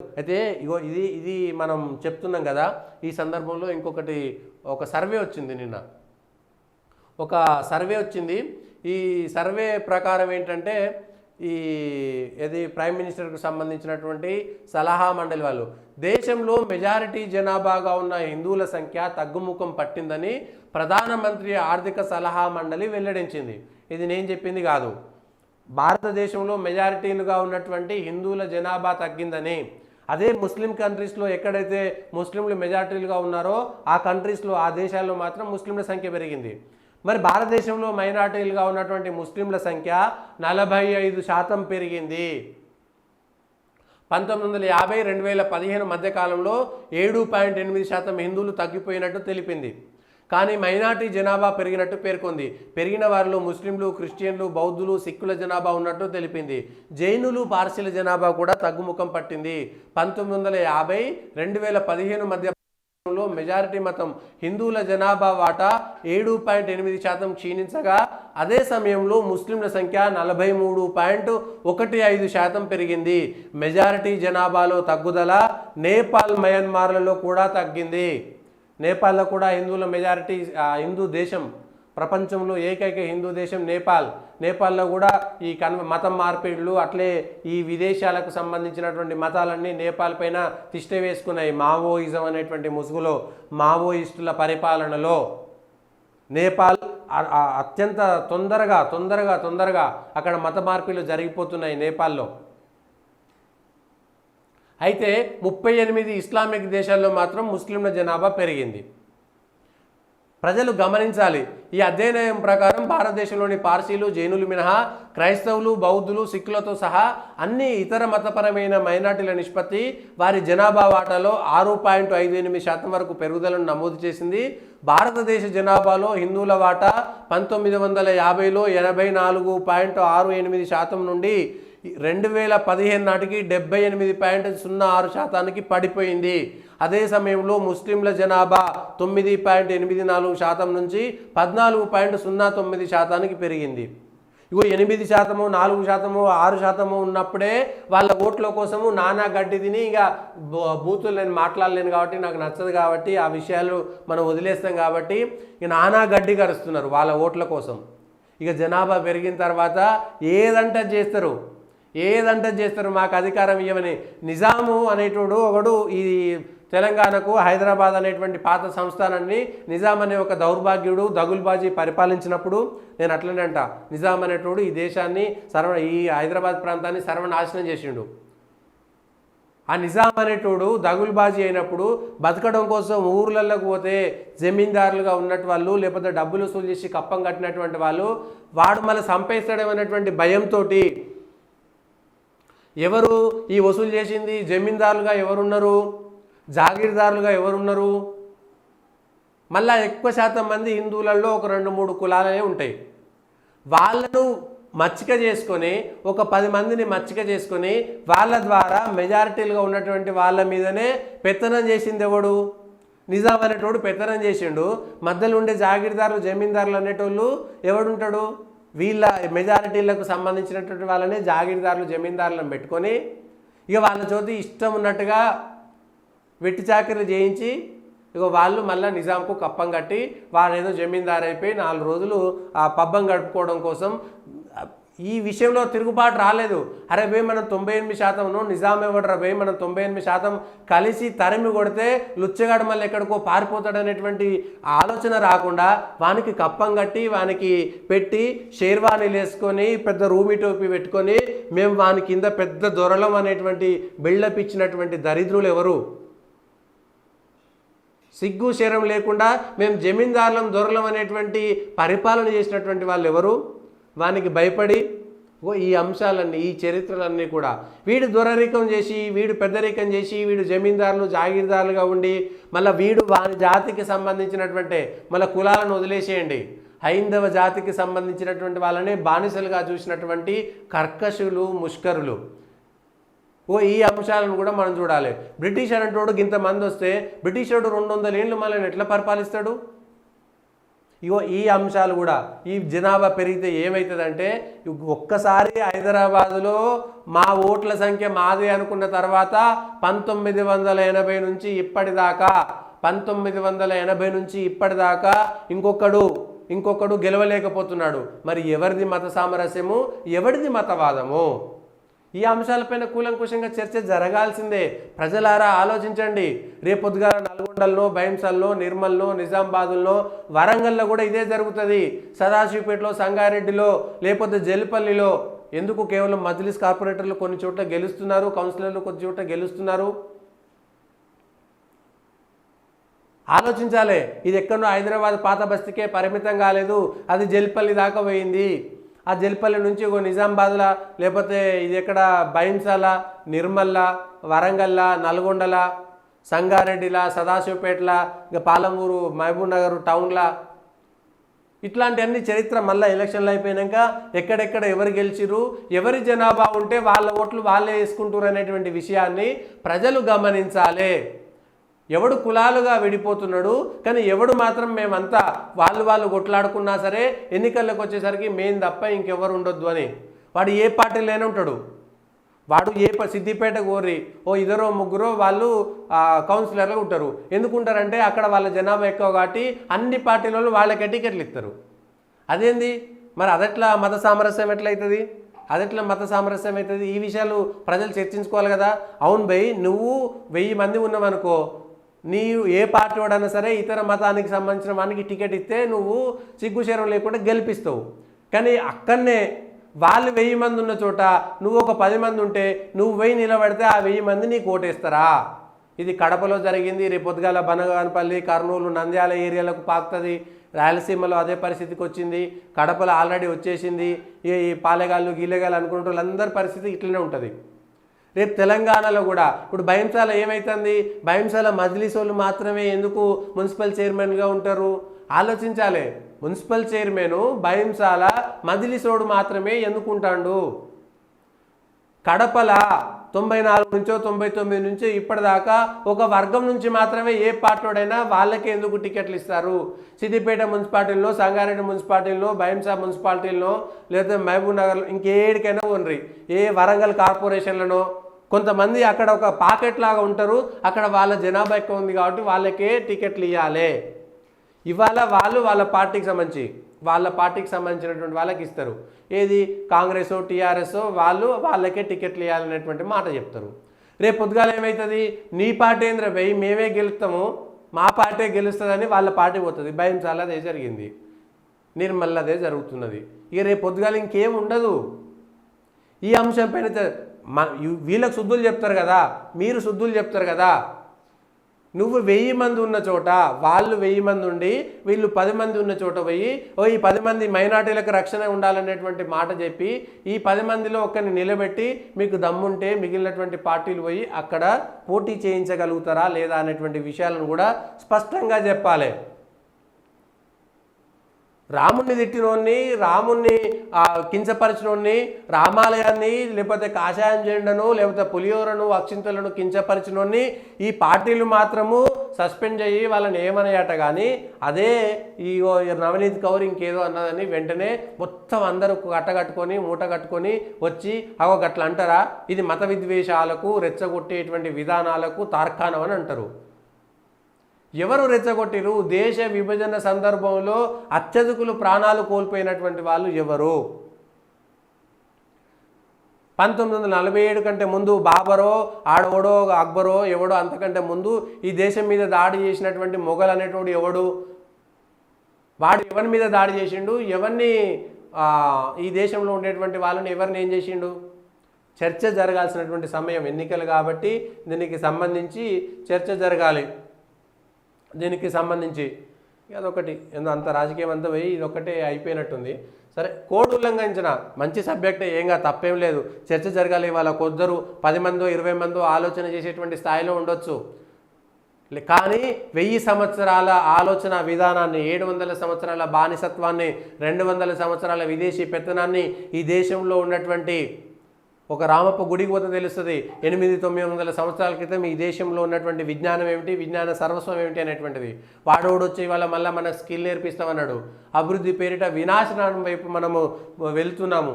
అయితే ఇగో ఇది ఇది మనం చెప్తున్నాం కదా. ఈ సందర్భంలో ఇంకొకటి ఒక సర్వే వచ్చింది నిన్న. ఒక సర్వే వచ్చింది. ఈ సర్వే ప్రకారం ఏంటంటే ఈ ఇది ప్రైమ్ మినిస్టర్కు సంబంధించినటువంటి సలహా మండలి వాళ్ళు దేశంలో మెజారిటీ జనాభాగా ఉన్న హిందువుల సంఖ్య తగ్గుముఖం పట్టిందని ప్రధానమంత్రి ఆర్థిక సలహా మండలి వెల్లడించింది. ఇది నేను చెప్పింది కాదు. భారతదేశంలో మెజారిటీలుగా ఉన్నటువంటి హిందువుల జనాభా తగ్గిందని, అదే ముస్లిం కంట్రీస్లో ఎక్కడైతే ముస్లింలు మెజారిటీలుగా ఉన్నారో ఆ కంట్రీస్లో ఆ దేశాల్లో మాత్రం ముస్లింల సంఖ్య పెరిగింది. మరి భారతదేశంలో మైనారిటీలుగా ఉన్నటువంటి ముస్లింల సంఖ్య 45% పెరిగింది. 1950-2015 మధ్యకాలంలో 7.8% హిందువులు తగ్గిపోయినట్టు తెలిపింది. కానీ మైనార్టీ జనాభా పెరిగినట్టు పేర్కొంది. పెరిగిన వారిలో ముస్లింలు, క్రిస్టియన్లు, బౌద్ధులు, సిక్కుల జనాభా ఉన్నట్టు తెలిపింది. జైనులు, పార్సీల జనాభా కూడా తగ్గుముఖం పట్టింది. 1950-2015 మధ్య మెజారిటీ మతం హిందువుల జనాభా వాటా 7.8% క్షీణించగా అదే సమయంలో ముస్లింల సంఖ్య 43.15% పెరిగింది. మెజారిటీ జనాభాలో తగ్గుదల నేపాల్, మయన్మార్లలో కూడా తగ్గింది. నేపాల్లో కూడా హిందువుల మెజారిటీ, హిందూ దేశం, ప్రపంచంలో ఏకైక హిందూ దేశం నేపాల్. నేపాల్లో కూడా ఈ మతం మార్పిడులు అట్లే ఈ విదేశాలకు సంబంధించినటువంటి మతాలన్నీ నేపాల్ పైన తిష్ట వేసుకున్నాయి. మావోయిజం అనేటువంటి ముసుగులో, మావోయిస్టుల పరిపాలనలో నేపాల్ అత్యంత తొందరగా అక్కడ మత మార్పిడులు జరిగిపోతున్నాయి నేపాల్లో. అయితే 38 ఇస్లామిక్ దేశాల్లో మాత్రం ముస్లింల జనాభా పెరిగింది. ప్రజలు గమనించాలి. ఈ అధ్యయనం ప్రకారం భారతదేశంలోని పార్సీలు, జైనులు మినహా క్రైస్తవులు, బౌద్ధులు, సిక్కులతో సహా అన్ని ఇతర మతపరమైన మైనార్టీల నిష్పత్తి వారి జనాభా వాటాలో 6.58% వరకు పెరుగుదలను నమోదు చేసింది. భారతదేశ జనాభాలో హిందువుల వాటా 1950లో 84.68% నుండి 2015 నాటికి 78.06% పడిపోయింది. అదే సమయంలో ముస్లింల జనాభా 9.84% నుంచి 14.09% పెరిగింది. ఇగో 8%, 4%, 6% ఉన్నప్పుడే వాళ్ళ ఓట్ల కోసము నానా గడ్డి తిని, ఇక బూతులు నేను మాట్లాడలేను కాబట్టి, నాకు నచ్చదు కాబట్టి ఆ విషయాలు మనం వదిలేస్తాం కాబట్టి ఇక నానా గడ్డి కరుస్తున్నారు వాళ్ళ ఓట్ల కోసం. ఇక జనాభా పెరిగిన తర్వాత ఏదంటే చేస్తారు, మాకు అధికారం ఇవ్వమని. నిజాము అనేటోడు ఒకడు ఈ తెలంగాణకు హైదరాబాద్ అనేటువంటి పాత సంస్థానాన్ని నిజాం అనే ఒక దౌర్భాగ్యుడు, దగుల్బాజీ పరిపాలించినప్పుడు నేను అట్లనే అంట, నిజాం అనేటోడు ఈ దేశాన్ని ఈ హైదరాబాద్ ప్రాంతాన్ని సర్వనాశనం చేసిండు. ఆ నిజాం అనేటోడు దగుల్బాజీ అయినప్పుడు బతకడం కోసం ఊర్లలోకి పోతే జమీందారులుగా ఉన్నట్టు వాళ్ళు, లేకపోతే డబ్బులు వసూలు చేసి కప్పం కట్టినటువంటి వాళ్ళు, వాడు మళ్ళీ సంపేస్తాడేమనేటువంటి భయంతో ఎవరు ఈ వసూలు చేసింది? జమీందారులుగా ఎవరున్నారు, జాగీర్దారులుగా ఎవరున్నారు? మళ్ళా ఎక్కువ శాతం మంది హిందువులలో ఒక 2-3 కులాలనే ఉంటాయి. వాళ్ళను మచ్చిక చేసుకొని, ఒక 10 మందిని మచ్చిక చేసుకొని వాళ్ళ ద్వారా మెజారిటీలుగా ఉన్నటువంటి వాళ్ళ మీదనే పెత్తనం చేసింది ఎవడు? నిజాం అనేటోడు పెత్తనం చేసిండు. మధ్యలో ఉండే జాగీర్దారులు, జమీందారులు అనేటోళ్ళు ఎవడుంటాడు? వీళ్ళ మెజారిటీలకు సంబంధించినటువంటి వాళ్ళనే జాగీర్దారులు, జమీందారులను పెట్టుకొని ఇక వాళ్ళ చోటి ఇష్టం ఉన్నట్టుగా వెట్టి చాకరీలు చేయించి ఇక వాళ్ళు మళ్ళీ నిజాంకు కప్పం కట్టి వాళ్ళేదో జమీందారు అయిపోయి 4 రోజులు ఆ పబ్బం గడుపుకోవడం కోసం. ఈ విషయంలో తిరుగుబాటు రాలేదు. అరే భయ్ మనం 98% నిజాం ఇవ్వడరా భయ్, మనం 98% కలిసి తరిమి కొడితే లుచ్చగాడు మళ్ళీ ఎక్కడికో పారిపోతాడు అనేటువంటి ఆలోచన రాకుండా వానికి కప్పం కట్టి, వానికి పెట్టి, షేర్వాణీలు వేసుకొని, పెద్ద రూమి టోపీ పెట్టుకొని మేము వాని కింద పెద్ద దొరలం అనేటువంటి బిల్డప్ ఇచ్చినటువంటి దరిద్రులు ఎవరు? సిగ్గు శరం లేకుండా మేము జమీందారులం, దొరలం అనేటువంటి పరిపాలన చేసినటువంటి వాళ్ళు ఎవరు? వానికి భయపడి ఈ అంశాలన్నీ, ఈ చరిత్రలన్నీ కూడా వీడు దొరరికం చేసి, వీడు పెద్దరికం చేసి, వీడు జమీందారులు, జాగీర్దారులుగా ఉండి మళ్ళీ వీడు వాని జాతికి సంబంధించినటువంటి మళ్ళీ కులాలను వదిలేసేయండి, హైందవ జాతికి సంబంధించినటువంటి వాళ్ళనే బానిసలుగా చూసినటువంటి కర్కశులు, ముష్కరులు. ఈ అంశాలను కూడా మనం చూడాలి. బ్రిటిష్ అనేటోడు ఇంతమంది వస్తే బ్రిటిష్ వాడు 200 ఏళ్ళు మనల్ని ఎట్లా పరిపాలిస్తాడు? ఇగో ఈ అంశాలు కూడా ఈ జనాభా పెరిగితే ఏమవుతుందంటే ఒక్కసారి హైదరాబాదులో మా ఓట్ల సంఖ్య మాది అనుకున్న తర్వాత 1980 నుంచి ఇప్పటిదాకా 1980 నుంచి ఇప్పటిదాకా ఇంకొకడు గెలవలేకపోతున్నాడు. మరి ఎవరిది మత సామరస్యము, ఎవరిది మతవాదము? ఈ అంశాలపైన కూలంకుషంగా చర్చ జరగాల్సిందే. ప్రజలారా ఆలోచించండి. రేపొద్దుగా నల్గొండల్లో, భైంసల్లో, నిర్మల్లో, నిజామాబాదుల్లో, వరంగల్లో కూడా ఇదే జరుగుతుంది. సదాశివపేటలో, సంగారెడ్డిలో, లేకపోతే జల్పల్లిలో. ఎందుకు కేవలం మజ్లిస్ కార్పొరేటర్లు కొన్ని చోట్ల గెలుస్తున్నారు, కౌన్సిలర్లు కొన్ని చోట్ల గెలుస్తున్నారు? ఆలోచించాలి. ఇది ఎక్కడో హైదరాబాద్ పాత బస్తీకే పరిమితం కాలేదు, అది జల్పల్లి దాకా పోయింది. ఆ జల్పల్లి నుంచి ఒక నిజామాబాద్ల, లేకపోతే ఇది ఎక్కడ భైంసాల, నిర్మల్ల, వరంగల్ల, నల్గొండల, సంగారెడ్డిలా, సదాశివపేటల, ఇంకా పాలమూరు, మహబూబ్ నగర్ టౌన్ల, ఇట్లాంటి అన్ని చరిత్ర మళ్ళీ ఎలక్షన్లు అయిపోయాక ఎక్కడెక్కడ ఎవరు గెలిచిరు, ఎవరి జనాభా ఉంటే వాళ్ళ ఓట్లు వాళ్ళే వేసుకుంటారు అనేటువంటి విషయాన్ని ప్రజలు గమనించాలి. ఎవడు కులాలుగా విడిపోతున్నాడు, కానీ ఎవడు మాత్రం మేమంతా వాళ్ళు కొట్లాడుకున్నా సరే ఎన్నికల్లోకి వచ్చేసరికి మేము తప్ప ఇంకెవరు ఉండొద్దు అని వాడు ఏ పార్టీలోనే ఉంటాడు. వాడు సిద్దిపేట కోరి ఇద్దరో ముగ్గురో వాళ్ళు కౌన్సిలర్లు ఉంటారు. ఎందుకుంటారంటే అక్కడ వాళ్ళ జనాభా ఎక్కువ కాబట్టి అన్ని పార్టీలలో వాళ్ళకే టికెట్లు ఇస్తారు. అదేంది మరి? అదెట్లా మత సామరస్యం ఎట్లయితుంది? అదెట్లా మత సామరస్యం అవుతుంది? ఈ విషయాలు ప్రజలు చర్చించుకోవాలి కదా. అవును భయ్, నువ్వు 1000 మంది ఉన్నావనుకో, నీవు ఏ పార్టీ వాడైనా సరే ఇతర మతానికి సంబంధించిన వానికి టికెట్ ఇస్తే నువ్వు సిగ్గుశరం లేకుండా గెలిపిస్తావు. కానీ అక్కడనే వాళ్ళు 1000 మంది ఉన్న చోట నువ్వు ఒక 10 మంది ఉంటే నువ్వు 1000 నిలబడితే ఆ 1000 మంది నీకు ఓటేస్తారా? ఇది కడపలో జరిగింది. రేపు పొద్దుగాల బనగానపల్లి, కర్నూలు, నంద్యాల ఏరియాలకు పాకుతుంది. రాయలసీమలో అదే పరిస్థితికి వచ్చింది. కడపలో ఆల్రెడీ వచ్చేసింది. ఈ పాలెగాళ్ళు గీలెగాళ్ళు అనుకుంటే వాళ్ళందరి పరిస్థితి ఇట్లనే ఉంటుంది. రేపు తెలంగాణలో కూడా ఇప్పుడు భైంసాల ఏమవుతుంది? భైంసాల మజ్లిస్ వాళ్ళు మాత్రమే ఎందుకు మున్సిపల్ చైర్మన్గా ఉంటారు? ఆలోచించాలి. మున్సిపల్ చైర్మన్ భైంసాల మజ్లిసోడు మాత్రమే ఎందుకు ఉంటాడు? కడపల 94 నుంచో 99 నుంచో ఇప్పటిదాకా ఒక వర్గం నుంచి మాత్రమే ఏ పార్టీడైనా వాళ్ళకే ఎందుకు టికెట్లు ఇస్తారు? సిద్దిపేట మున్సిపాలిటీలో, సంగారెడ్డి మున్సిపాలిటీలో, భైంసా మున్సిపాలిటీలో, లేదా మహబూబ్ నగర్లో, ఇంకేడికైనా ఉండ్రి, ఏ వరంగల్ కార్పొరేషన్లను కొంతమంది అక్కడ ఒక పాకెట్ లాగా ఉంటారు. అక్కడ వాళ్ళ జనాభా ఎక్కువ ఉంది కాబట్టి వాళ్ళకే టికెట్లు ఇవ్వాలి. ఇవాళ వాళ్ళ పార్టీకి సంబంధించినటువంటి వాళ్ళకి ఇస్తారు. ఏది కాంగ్రెస్, టీఆర్ఎస్ వాళ్ళకే టికెట్లు ఇవ్వాలనేటువంటి మాట చెప్తారు. రేపు పొద్దుగాల ఏమవుతుంది? నీ పార్టీ ఏంద్ర భయ్, మేమే గెలుస్తాము, మా పార్టీ గెలుస్తుందని వాళ్ళ పార్టీ పోతుంది. భయంసాల అదే జరిగింది, నిర్మల్ అదే జరుగుతున్నది. ఇక రేపు పొద్దుగాల ఇంకేం ఉండదు. ఈ అంశం పైన వీళ్ళకి శుద్ధులు చెప్తారు కదా, మీరు శుద్ధులు చెప్తారు కదా. నువ్వు 1000 మంది ఉన్న చోట వాళ్ళు 1000 మంది ఉండి వీళ్ళు 10 మంది ఉన్న చోట పోయి ఈ 10 మంది మైనార్టీలకు రక్షణ ఉండాలనేటువంటి మాట చెప్పి ఈ 10 మందిలో ఒక్కరిని నిలబెట్టి మీకు దమ్ముంటే మిగిలినటువంటి పార్టీలు పోయి అక్కడ పోటీ చేయించగలుగుతారా లేదా అనేటువంటి విషయాలను కూడా స్పష్టంగా చెప్పాలి. రాముణ్ణి తిట్టినోన్ని, రాముణ్ణి కించపరిచినోన్ని, రామాలయాన్ని లేకపోతే కాషాయం జెండను లేకపోతే పులిహోరను, అక్షింతలను కించపరిచినోన్ని ఈ పార్టీలు మాత్రము సస్పెండ్ చేయి వాళ్ళని ఏమన్నాయట. కానీ అదే ఈ నవనీత్ కౌర్ ఇంకేదో అన్నదని వెంటనే మొత్తం అందరూ కట్టగట్టుకొని మూట కట్టుకొని వచ్చి గట్ల అంటారా? ఇది మత విద్వేషాలకు, రెచ్చగొట్టేటువంటి విధానాలకు తార్కాణం అని అంటారు. ఎవరు రెచ్చగొట్టిరు? దేశ విభజన సందర్భంలో అత్యధికులు ప్రాణాలు కోల్పోయినటువంటి వాళ్ళు ఎవరు? 1947 కంటే ముందు బాబరో ఆడవడో అక్బరో ఎవడో అంతకంటే ముందు ఈ దేశం మీద దాడి చేసినటువంటి మొఘల్ అనేటువంటి ఎవడు? వాడు ఎవరి మీద దాడి చేసిండు? ఎవరిని ఈ దేశంలో ఉండేటువంటి వాళ్ళని ఎవరిని ఏం చేసిండు? చర్చ జరగాల్సినటువంటి సమయం ఎన్నికలు కాబట్టి దీనికి సంబంధించి చర్చ జరగాలి. దీనికి సంబంధించి అదొకటి అంత రాజకీయం అంతా పోయి ఇదొక్కటే అయిపోయినట్టుంది. సరే, కోడ్ ఉల్లంఘించిన మంచి సబ్జెక్టే, ఏంగా తప్పేం లేదు, చర్చ జరగాలి. వాళ్ళ కొందరు 10 మందో 20 మందో ఆలోచన చేసేటువంటి స్థాయిలో ఉండొచ్చు. కానీ 1000 సంవత్సరాల ఆలోచన విధానాన్ని, 700 సంవత్సరాల బానిసత్వాన్ని, 200 సంవత్సరాల విదేశీ పెత్తనాన్ని, ఈ దేశంలో ఉన్నటువంటి ఒక రామప్ప గుడికి పోతే తెలుస్తుంది 800-900 సంవత్సరాల క్రితం ఈ దేశంలో ఉన్నటువంటి విజ్ఞానం ఏమిటి, విజ్ఞాన సర్వస్వం ఏమిటి అనేటువంటిది. వాడోడు వచ్చి ఇవాళ మళ్ళీ మనకు స్కిల్ నేర్పిస్తామన్నాడు. అభివృద్ధి పేరిట వినాశనం వైపు మనము వెళ్తున్నాము.